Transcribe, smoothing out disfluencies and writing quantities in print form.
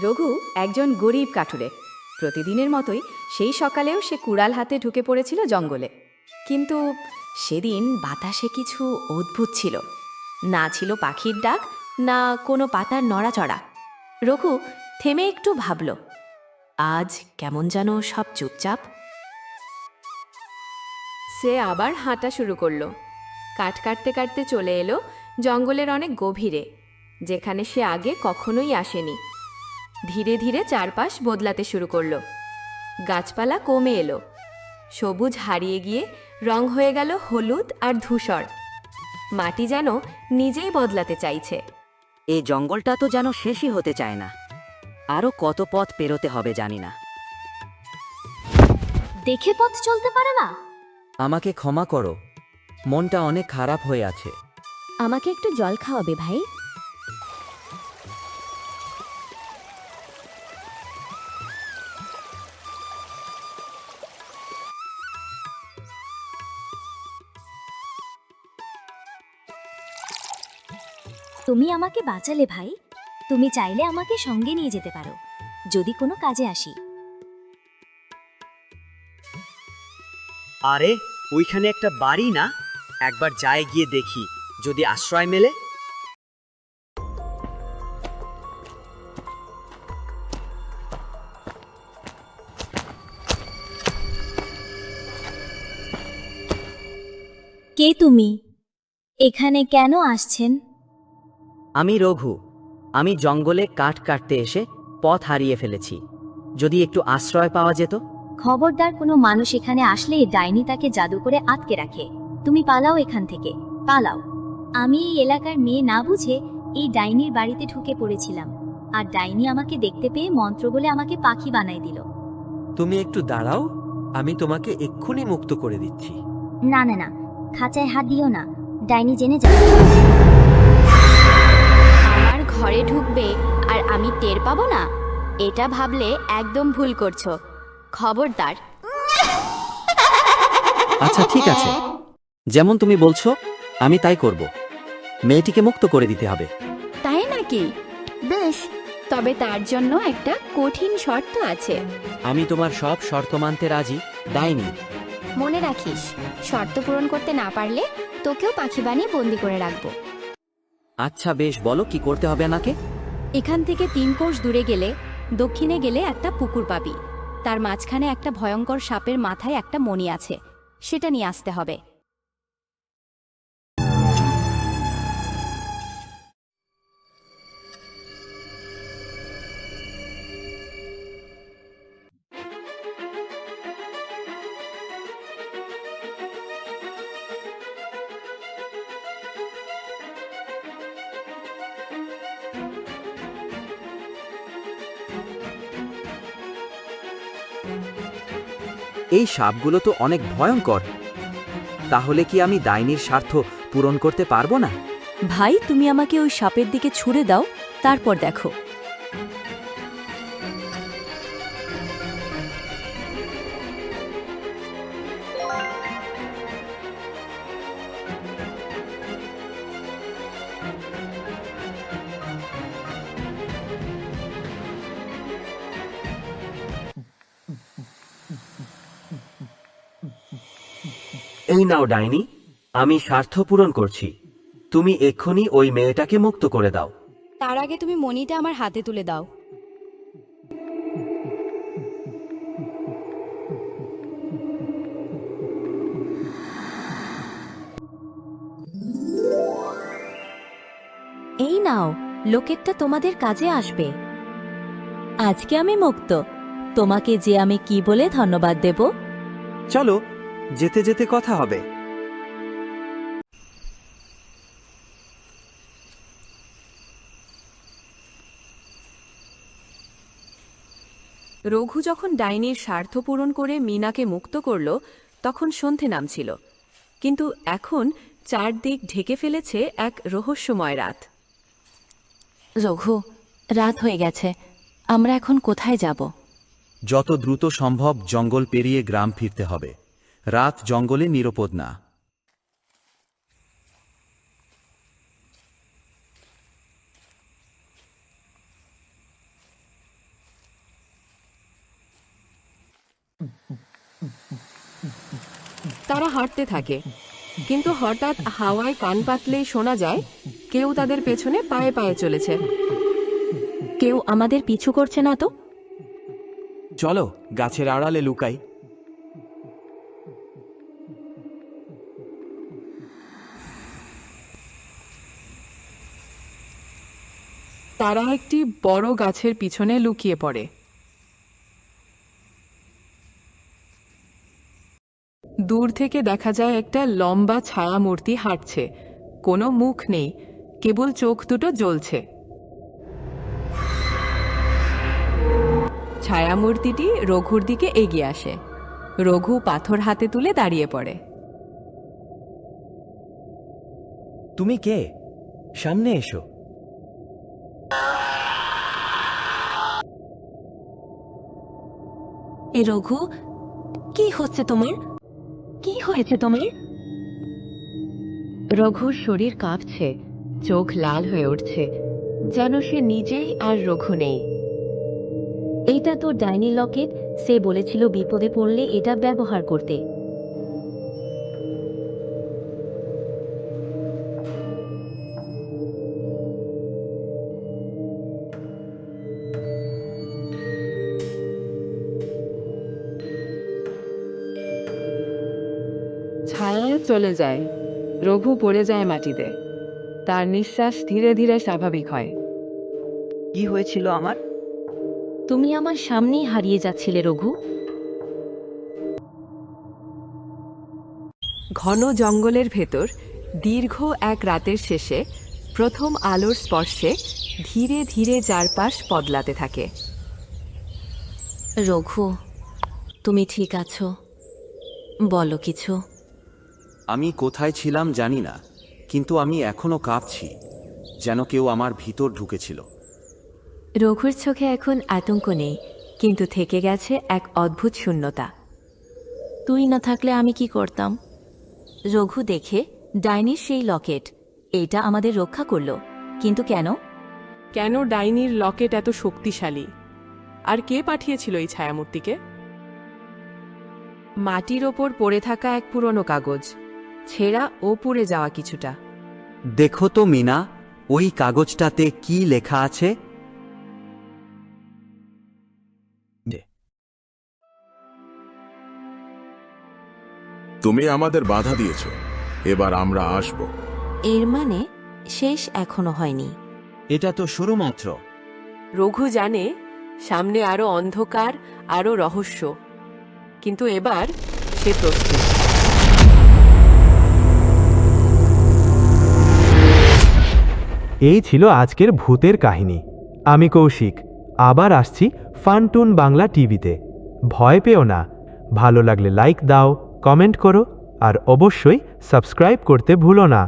রঘু একজন গরিব কাঠুরে। প্রতিদিনের মতোই সেই সকালেও সে কুড়াল হাতে ঢুকে পড়েছিল জঙ্গলে। কিন্তু সেদিন বাতাসে কিছু অদ্ভুত ছিল। না ছিল পাখির ডাক, না কোনো পাতার নড়াচড়া। রঘু থেমে একটু ভাবল, আজ কেমন যেন সব চুপচাপ। সে আবার হাঁটা শুরু করলো। কাঠ কাটতে কাটতে চলে এলো জঙ্গলের অনেক গভীরে, যেখানে সে আগে কখনোই আসেনি। ধীরে ধীরে চারপাশ বদলাতে শুরু করলো। গাছপালা কমে এলো, সবুজ হারিয়ে গিয়ে রং হয়ে গেল হলুদ আর ধূসর। মাটি যেন নিজেই বদলাতে চাইছে। এই জঙ্গলটা তো যেন শেষই হতে চায় না। আরও কত পথ পেরোতে হবে জানি না। দেখে পথ চলতে পারে না? আমাকে ক্ষমা করো, মনটা অনেক খারাপ হয়ে আছে। আমাকে একটু জল খাওয়াবে ভাই? তুমি আমাকে বাঁচালে ভাই। তুমি চাইলে আমাকে সঙ্গে নিয়ে যেতে পারো, যদি কোনো কাজে আসি। আরে ওইখানে একটা বাড়ি না, একবার যাই গিয়ে দেখি যদি আশ্রয় মেলে। কে তুমি? এখানে কেন আসছেন? আমি রঘু। আমি জঙ্গলে কাঠ কাটতে এসে পথ হারিয়ে ফেলেছি। যদি একটু আশ্রয় পাওয়া যেত। খবরদার, কোনো মানুষ এখানে আসলে ডাইনি তাকে জাদু করে আটকে রাখে। তুমি পালাও এখান থেকে, পালাও। আমি এই এলাকার মেয়ে না বুঝে এই ডাইনির বাড়িতে ঢুকে পড়েছিলাম, আর ডাইনি আমাকে দেখতে পেয়ে মন্ত্র বলে আমাকে পাখি বানাই দিল। তুমি একটু দাঁড়াও, আমি তোমাকে এক্ষুনি মুক্ত করে দিচ্ছি। না না না, খাঁচায় হাত দিও না, ডাইনি জেনে যাবে। আমার ঘরে ঢুকবে আর আমি টের পাবো না, এটা ভাবলে একদম ভুল করছো। খবরদার। আচ্ছা ঠিক আছে, যেমন তুমি বলছো আমি তাই করব। মেয়েটিকে মুক্ত করে দিতে হবে। তাই নাকি? বেশ, তবে তার জন্য একটা কঠিন শর্ত আছে। আমি তোমার সব শর্ত মানতে রাজি, ডাইনি। মনে রাখিস, শর্ত পূরণ করতে না পারলে তোকেও পাখি বানিয়ে বন্দি করে রাখবো। আচ্ছা বেশ, বলো কি করতে হবে আমাকে। এখান থেকে 3 কোষ দূরে গেলে দক্ষিণে গেলে একটা পুকুর পাবি। তার মাঝখানে একটা ভয়ঙ্কর সাপের মাথায় একটা মণি আছে, সেটা নিয়ে আসতে হবে। এই সাপগুলো তো অনেক ভয়ঙ্কর। তাহলে কি আমি ডাইনির স্বার্থ পূরণ করতে পারবো না? ভাই, তুমি আমাকে ওই সাপের দিকে ছুড়ে দাও, তারপর দেখো। এই নাও ডাইনি, আমি স্বার্থ পূরণ করছি। তুমি এক্ষুনি ওই মেয়েটাকে মুক্ত করে দাও। তার আগে তুমি মণিটা আমার হাতে তুলে দাও। এই নাও, লোকেরটা তোমাদের কাজে আসবে। আজকে আমি মুক্ত। তোমাকে যে আমি কি বলে ধন্যবাদ দেব? চলো, যেতে যেতে কথা হবে। রঘু যখন ডাইনির স্বার্থ পূরণ করে মিনাকে মুক্ত করল, তখন সন্ধে নামছিল। কিন্তু এখন চারদিক ঢেকে ফেলেছে এক রহস্যময় রাত। রঘু, রাত হয়ে গেছে, আমরা এখন কোথায় যাব? যত দ্রুত সম্ভব জঙ্গল পেরিয়ে গ্রাম ফিরতে হবে। রাত জঙ্গলে নিরাপদ না। তারা হাঁটতে থাকে, কিন্তু হঠাৎ হাওয়ায় কান পাতলেই শোনা যায় কেউ তাদের পেছনে পায়ে পায়ে চলেছে। কেউ আমাদের পিছু করছে না তো? চলো গাছের আড়ালে লুকাই। তারা একটি বড় গাছের পিছনে লুকিয়ে পড়ে। দূর থেকে দেখা যায় একটা লম্বা ছায়া মূর্তি হাঁটছে। কোনো মুখ নেই, কেবল চোখ দুটো জ্বলছে। ছায়ামূর্তিটি রঘুর দিকে এগিয়ে আসে। রঘু পাথর হাতে তুলে দাঁড়িয়ে পড়ে। তুমি কে? সামনে এসো। এ রঘু, কি হচ্ছে তোমার? কি হয়েছে তোমার? রঘুর শরীর কাঁপছে, চোখ লাল হয়ে উঠছে, যেন সে নিজেই আর রঘু নেই। এইটা তো ডাইনি লকেট, সে বলেছিল বিপদে পড়লে এটা ব্যবহার করতে। ছায়া চলে যায়, রঘু পড়ে যায় মাটিতে। তার নিঃশ্বাস ধীরে ধীরে স্বাভাবিক হয়। কি হয়েছিল আমার? তুমি আমার সামনেই হারিয়ে যাচ্ছিলে রঘু। ঘন জঙ্গলের ভেতর দীর্ঘ এক রাতের শেষে প্রথম আলোর স্পর্শে ধীরে ধীরে চারপাশ বদলাতে থাকে। রঘু, তুমি ঠিক আছো? বলো কিছু। আমি কোথায় ছিলাম জানি না, কিন্তু আমি এখনো কাঁপছি, যেন কেউ আমার ভিতর ঢুকেছিল। রঘুর চোখে এখন আতঙ্ক নেই, কিন্তু থেকে গেছে এক অদ্ভুত শূন্যতা। তুই না থাকলে আমি কি করতাম? রঘু দেখে ডাইনির সেই লকেট, এটা আমাদের রক্ষা করলো, কিন্তু কেন? কেন ডাইনির লকেট এত শক্তিশালী? আর কে পাঠিয়েছিল এই ছায়ামূর্তিকে? মাটির ওপর পড়ে থাকা এক পুরনো কাগজ, ছেঁড়া ও পুড়ে যাওয়া কিছুটা। দেখো তো মিনা, ওই কাগজটাতে কি লেখা আছে? তুমি আমাদের বাধা দিয়েছ, এবার আমরা আসব। এর মানে শেষ এখনো হয়নি। এটা তো শুরু মাত্র। রঘু জানে সামনে আরো অন্ধকার, আরো রহস্য, কিন্তু এবার সে প্রস্তুত। এই ছিল আজকের ভূতের কাহিনী। আমি কৌশিক, আবার আসছি ফানটুন বাংলা টিভিতে। ভয় পেও না, ভালো লাগলে লাইক দাও, কমেন্ট করো আর অবশ্যই সাবস্ক্রাইব করতে ভুলো না।